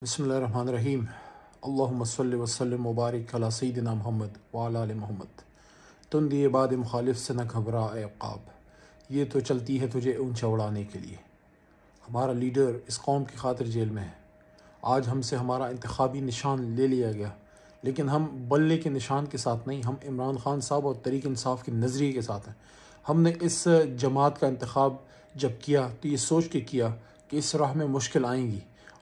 بسم اللہ الرحمن الرحیم۔ اللہم صلی وسلم مبارک علی سیدنا محمد وعلی آل محمد۔ تندی باد مخالف سے نہ گھبرا اے عقاب، یہ تو چلتی ہے تجھے اونچا اڑانے کے لیے۔ ہمارا لیڈر اس قوم کی خاطر جیل میں ہے۔ آج ہم سے ہمارا انتخابی نشان لے لیا گیا، لیکن ہم بلے کے نشان کے ساتھ نہیں، ہم عمران خان صاحب اور تحریک انصاف کے نظریے کے ساتھ ہیں۔ ہم نے اس جماعت کا انتخاب جب کیا تو یہ سوچ کے کیا کہ اس راہ میں مشکل آئیں گی،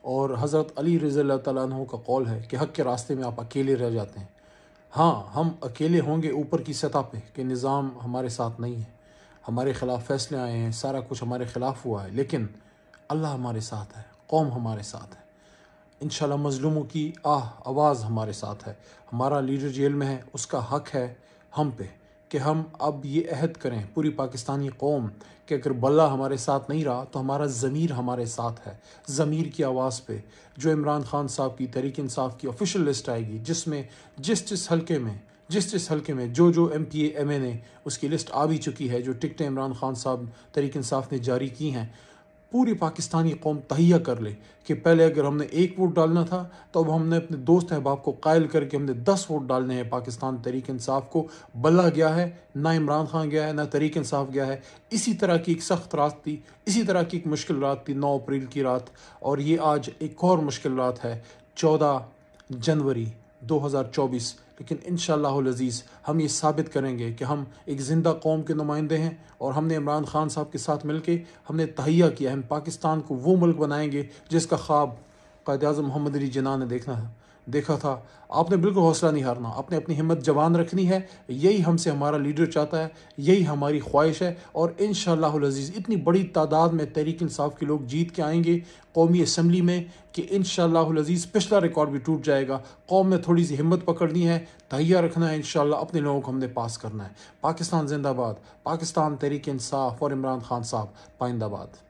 اور حضرت علی رضی اللہ تعالیٰ عنہ کا قول ہے کہ حق کے راستے میں آپ اکیلے رہ جاتے ہیں۔ ہاں، ہم اکیلے ہوں گے اوپر کی سطح پہ کہ نظام ہمارے ساتھ نہیں ہے، ہمارے خلاف فیصلے آئے ہیں، سارا کچھ ہمارے خلاف ہوا ہے، لیکن اللہ ہمارے ساتھ ہے، قوم ہمارے ساتھ ہے۔ انشاءاللہ مظلوموں کی آواز ہمارے ساتھ ہے۔ ہمارا لیڈر جیل میں ہے، اس کا حق ہے ہم پہ کہ ہم اب یہ عہد کریں پوری پاکستانی قوم کہ اگر بلہ ہمارے ساتھ نہیں رہا تو ہمارا ضمیر ہمارے ساتھ ہے۔ ضمیر کی آواز پہ جو عمران خان صاحب کی تحریک انصاف کی آفیشیل لسٹ آئے گی، جس میں جس حلقے میں جو M P A M N A اس کی لسٹ آ بھی چکی ہے، جو ٹکٹیں عمران خان صاحب تحریک انصاف نے جاری کی ہیں، پوری پاکستانی قوم تہیہ کر لے کہ پہلے اگر ہم نے 1 ووٹ ڈالنا تھا تو اب ہم نے اپنے دوست احباب کو قائل کر کے ہم نے 10 ووٹ ڈالنے ہیں پاکستان تحریک انصاف کو۔ بلہ گیا ہے، نہ عمران خان گیا ہے، نہ تحریک انصاف گیا ہے۔ اسی طرح کی ایک سخت رات تھی، اسی طرح کی ایک مشکل رات تھی 9 اپریل کی رات، اور یہ آج ایک اور مشکل رات ہے 14 جنوری 2024۔ لیکن انشاءاللہ العزیز ہم یہ ثابت کریں گے کہ ہم ایک زندہ قوم کے نمائندے ہیں، اور ہم نے عمران خان صاحب کے ساتھ مل کے ہم نے تہیہ کیا، ہم پاکستان کو وہ ملک بنائیں گے جس کا خواب قائد اعظم محمد علی جناح نے دیکھا تھا۔ آپ نے بالکل حوصلہ نہیں ہارنا، آپ نے اپنی ہمت جوان رکھنی ہے۔ یہی ہم سے ہمارا لیڈر چاہتا ہے، یہی ہماری خواہش ہے، اور انشاءاللہ العزیز اتنی بڑی تعداد میں تحریک انصاف کے لوگ جیت کے آئیں گے قومی اسمبلی میں کہ انشاءاللہ العزیز پچھلا ریکارڈ بھی ٹوٹ جائے گا۔ قوم نے تھوڑی سی ہمت پکڑنی ہے، تہیہ رکھنا ہے، انشاءاللہ اپنے لوگوں کو ہم نے پاس کرنا ہے۔ پاکستان زندہ باد، پاکستان تحریک انصاف اور عمران خان صاحب پائندہ باد۔